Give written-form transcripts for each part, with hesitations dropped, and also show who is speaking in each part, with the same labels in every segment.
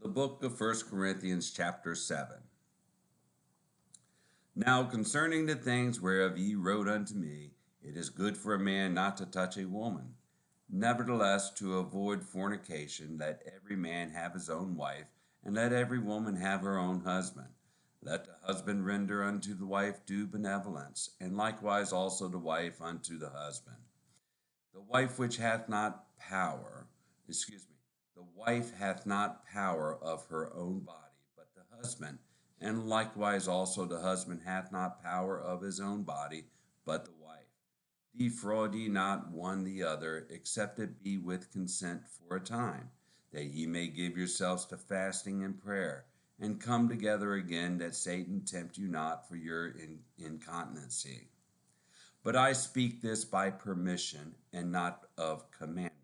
Speaker 1: The book of First Corinthians, chapter 7. Now concerning the things whereof ye wrote unto me, it is good for a man not to touch a woman. Nevertheless, to avoid fornication, let every man have his own wife, and let every woman have her own husband. Let the husband render unto the wife due benevolence, and likewise also the wife unto the husband. The wife which hath not power, excuse me, the wife hath not power of her own body, but the husband, and likewise also the husband hath not power of his own body, but the wife. Defraud ye not one the other, except it be with consent for a time, that ye may give yourselves to fasting and prayer, and come together again, that Satan tempt you not for your incontinency. But I speak this by permission, and not of commandment.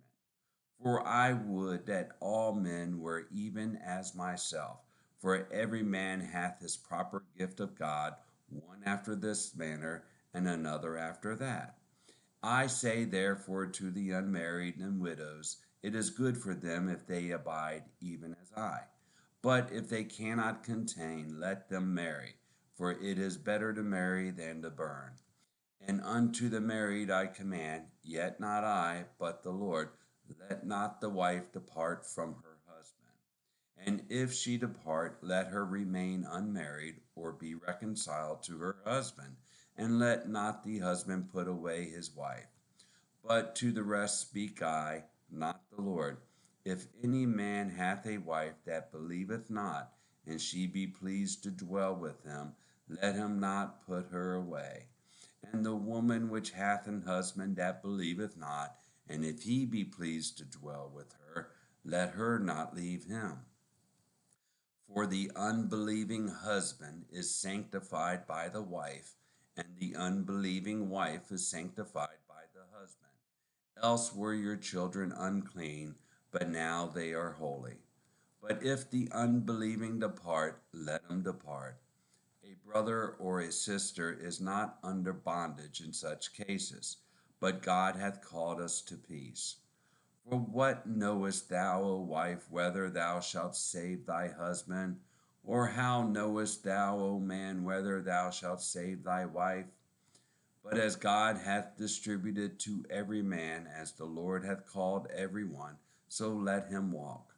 Speaker 1: For I would that all men were even as myself. For every man hath his proper gift of God, one after this manner, and another after that. I say therefore to the unmarried and widows, it is good for them if they abide even as I. But if they cannot contain, let them marry, for it is better to marry than to burn. And unto the married I command, yet not I, but the Lord, let not the wife depart from her husband. And if she depart, let her remain unmarried, or be reconciled to her husband, and let not the husband put away his wife. But to the rest speak I, not the Lord. If any man hath a wife that believeth not, and she be pleased to dwell with him, let him not put her away. And the woman which hath an husband that believeth not, and if he be pleased to dwell with her, let her not leave him. For the unbelieving husband is sanctified by the wife, and the unbelieving wife is sanctified by the husband. Else were your children unclean, but now they are holy. But if the unbelieving depart, let him depart. A brother or a sister is not under bondage in such cases, but God hath called us to peace. For what knowest thou, O wife, whether thou shalt save thy husband? Or how knowest thou, O man, whether thou shalt save thy wife? But as God hath distributed to every man, as the Lord hath called every one, so let him walk.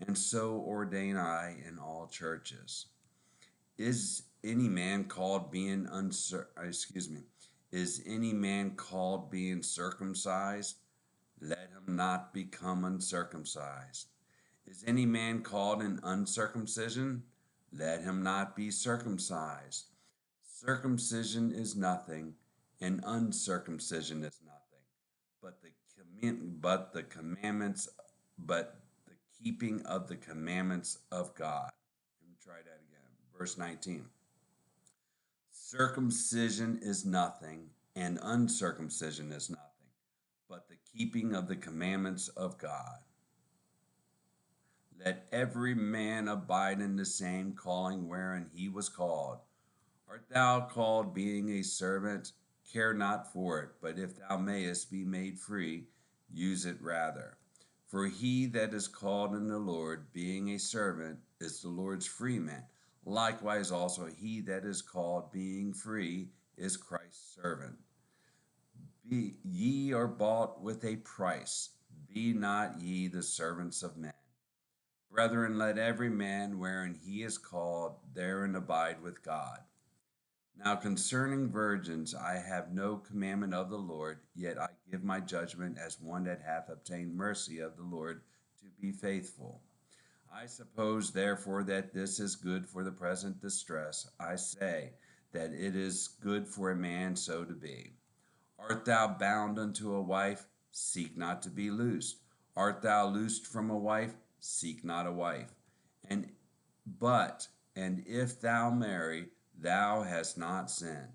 Speaker 1: And so ordain I in all churches. Is any man called being Is any man called being circumcised? Let him not become uncircumcised. Is any man called in uncircumcision? Let him not be circumcised. Circumcision is nothing, and uncircumcision is nothing, but the commandments, but the keeping of the commandments of God. Let me try that again. Verse 19. Circumcision is nothing, and uncircumcision is nothing, but the keeping of the commandments of God. Let every man abide in the same calling wherein he was called. Art thou called being a servant? Care not for it, but if thou mayest be made free, use it rather. For he that is called in the Lord, being a servant, is the Lord's freeman. Likewise also he that is called, being free, is Christ's servant. Ye are bought with a price. Be not ye the servants of men. Brethren, let every man wherein he is called, therein abide with God. Now concerning virgins, I have no commandment of the Lord, yet I give my judgment as one that hath obtained mercy of the Lord to be faithful. I suppose therefore that this is good for the present distress. I say that it is good for a man so to be. Art thou bound unto a wife? Seek not to be loosed. Art thou loosed from a wife? Seek not a wife. And and if thou marry, thou hast not sinned.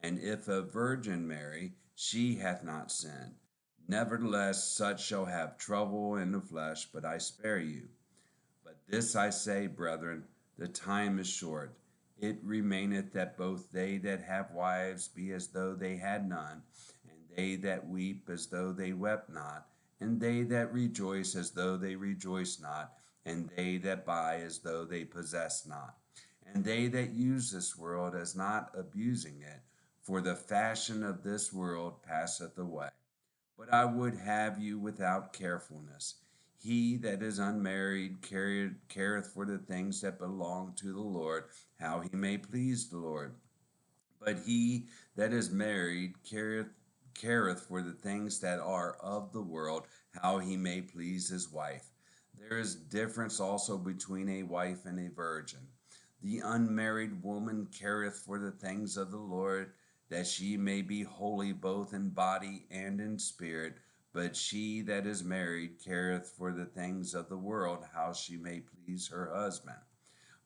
Speaker 1: And if a virgin marry, she hath not sinned. Nevertheless, such shall have trouble in the flesh, but I spare you. But this I say, brethren, the time is short. It remaineth that both they that have wives be as though they had none, and they that weep as though they wept not, and they that rejoice as though they rejoiced not, and they that buy as though they possess not, and they that use this world as not abusing it, for the fashion of this world passeth away. But I would have you without carefulness. He that is unmarried careth for the things that belong to the Lord, how he may please the Lord. But he that is married careth for the things that are of the world, how he may please his wife. There is difference also between a wife and a virgin. The unmarried woman careth for the things of the Lord, that she may be holy both in body and in spirit. But she that is married careth for the things of the world, how she may please her husband.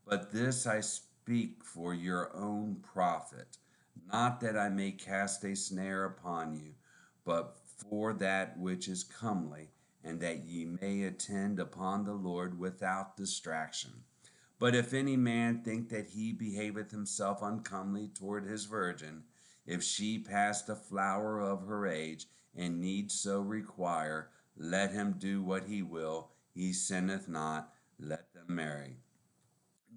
Speaker 1: But this I speak for your own profit, not that I may cast a snare upon you, but for that which is comely, and that ye may attend upon the Lord without distraction. But if any man think that he behaveth himself uncomely toward his virgin, if she pass the flower of her age, and need so require, let him do what he will, he sinneth not, let them marry.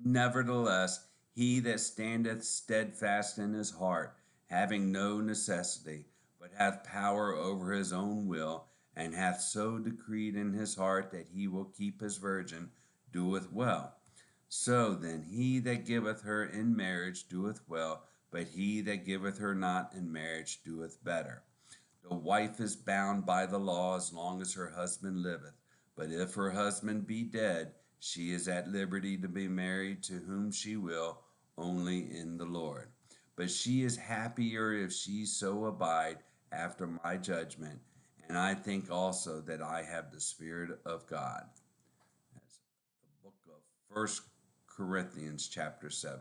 Speaker 1: Nevertheless, he that standeth steadfast in his heart, having no necessity, but hath power over his own will, and hath so decreed in his heart that he will keep his virgin, doeth well. So then, he that giveth her in marriage doeth well, but he that giveth her not in marriage doeth better. The wife is bound by the law as long as her husband liveth. But if her husband be dead, she is at liberty to be married to whom she will, only in the Lord. But she is happier if she so abide after my judgment. And I think also that I have the Spirit of God. That's the book of First Corinthians chapter 7.